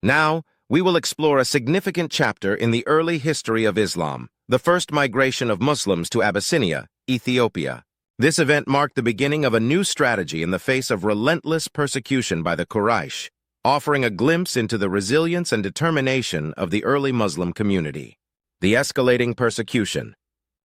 Now, we will explore a significant chapter in the early history of Islam, the first migration of Muslims to Abyssinia, Ethiopia. This event marked the beginning of a new strategy in the face of relentless persecution by the Quraysh, offering a glimpse into the resilience and determination of the early Muslim community. The escalating persecution.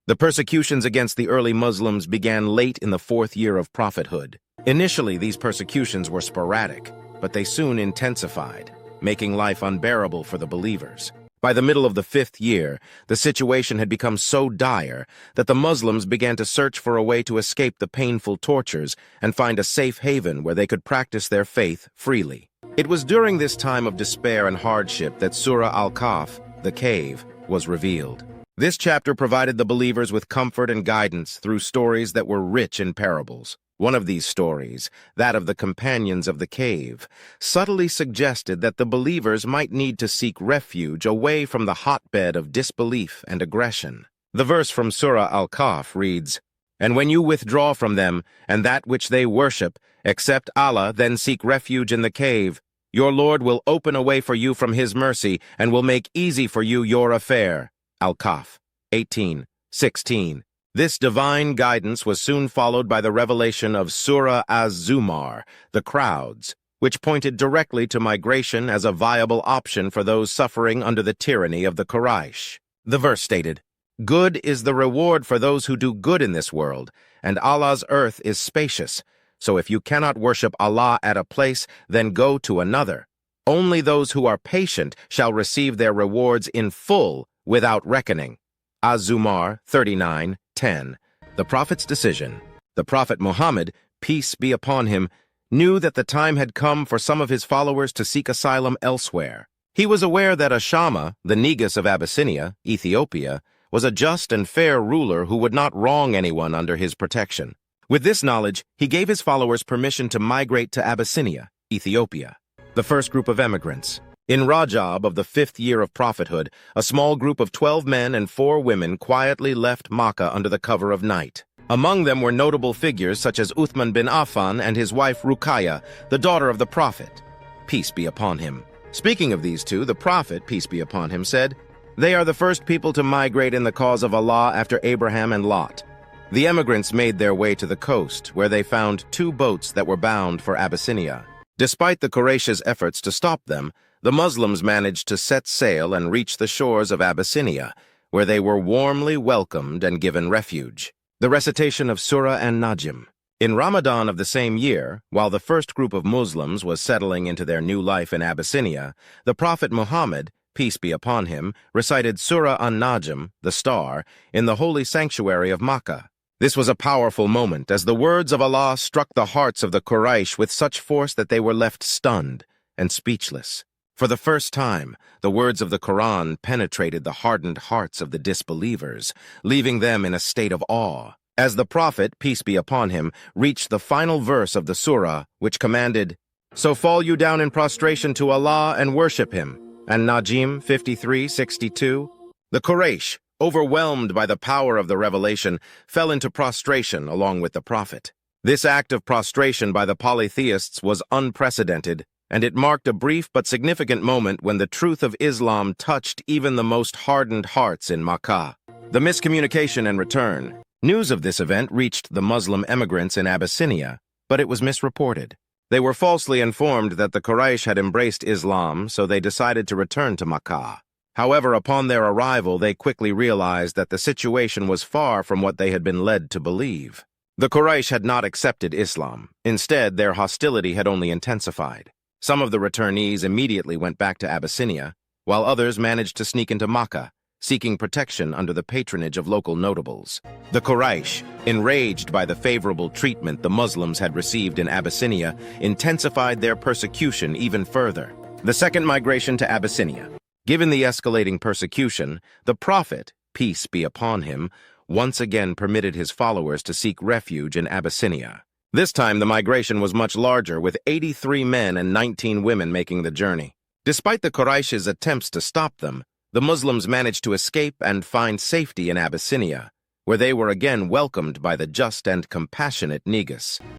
The persecutions against the early Muslims began late in the 4th year of prophethood. Initially, these persecutions were sporadic, but they soon intensified, making life unbearable for the believers. By the middle of the 5th year, the situation had become so dire that the Muslims began to search for a way to escape the painful tortures and find a safe haven where they could practice their faith freely. It was during this time of despair and hardship that Surah Al-Kahf, the cave, was revealed. This chapter provided the believers with comfort and guidance through stories that were rich in parables. One of these stories, that of the companions of the cave, subtly suggested that the believers might need to seek refuge away from the hotbed of disbelief and aggression. The verse from Surah Al-Kahf reads, "And when you withdraw from them and that which they worship, except Allah, then seek refuge in the cave, your Lord will open a way for you from His mercy and will make easy for you your affair." Al-Kahf 18:16. This divine guidance was soon followed by the revelation of Surah Az-Zumar, the crowds, which pointed directly to migration as a viable option for those suffering under the tyranny of the Quraysh. The verse stated, "Good is the reward for those who do good in this world, and Allah's earth is spacious. So if you cannot worship Allah at a place, then go to another. Only those who are patient shall receive their rewards in full without reckoning." Az-Zumar 39:10. The Prophet's decision. The Prophet Muhammad, peace be upon him, knew that the time had come for some of his followers to seek asylum elsewhere. He was aware that Ashama, the Negus of Abyssinia, Ethiopia, was a just and fair ruler who would not wrong anyone under his protection. With this knowledge, he gave his followers permission to migrate to Abyssinia, Ethiopia. The first group of emigrants. In Rajab of the 5th year of prophethood, a small group of 12 men and 4 women quietly left Makkah under the cover of night. Among them were notable figures such as Uthman bin Affan and his wife Ruqayya, the daughter of the Prophet, peace be upon him. Speaking of these two, the Prophet, peace be upon him, said, "They are the first people to migrate in the cause of Allah after Abraham and Lot." The emigrants made their way to the coast, where they found 2 boats that were bound for Abyssinia. Despite the Quraysh's efforts to stop them, the Muslims managed to set sail and reach the shores of Abyssinia, where they were warmly welcomed and given refuge. The recitation of Surah An-Najm. In Ramadan of the same year, while the first group of Muslims was settling into their new life in Abyssinia, the Prophet Muhammad, peace be upon him, recited Surah An-Najm, the star, in the holy sanctuary of Makkah. This was a powerful moment, as the words of Allah struck the hearts of the Quraysh with such force that they were left stunned and speechless. For the first time, the words of the Quran penetrated the hardened hearts of the disbelievers, leaving them in a state of awe. As the Prophet, peace be upon him, reached the final verse of the surah, which commanded, "So fall you down in prostration to Allah and worship Him." An-Najm 53:62. The Quraysh, overwhelmed by the power of the revelation, fell into prostration along with the Prophet. This act of prostration by the polytheists was unprecedented, and it marked a brief but significant moment when the truth of Islam touched even the most hardened hearts in Makkah. The miscommunication and return. News of this event reached the Muslim emigrants in Abyssinia, but it was misreported. They were falsely informed that the Quraysh had embraced Islam, so they decided to return to Makkah. However, upon their arrival, they quickly realized that the situation was far from what they had been led to believe. The Quraysh had not accepted Islam. Instead, their hostility had only intensified. Some of the returnees immediately went back to Abyssinia, while others managed to sneak into Makkah, seeking protection under the patronage of local notables. The Quraysh, enraged by the favorable treatment the Muslims had received in Abyssinia, intensified their persecution even further. The second migration to Abyssinia. Given the escalating persecution, the Prophet, peace be upon him, once again permitted his followers to seek refuge in Abyssinia. This time, the migration was much larger, with 83 men and 19 women making the journey. Despite the Quraysh's attempts to stop them, the Muslims managed to escape and find safety in Abyssinia, where they were again welcomed by the just and compassionate Negus.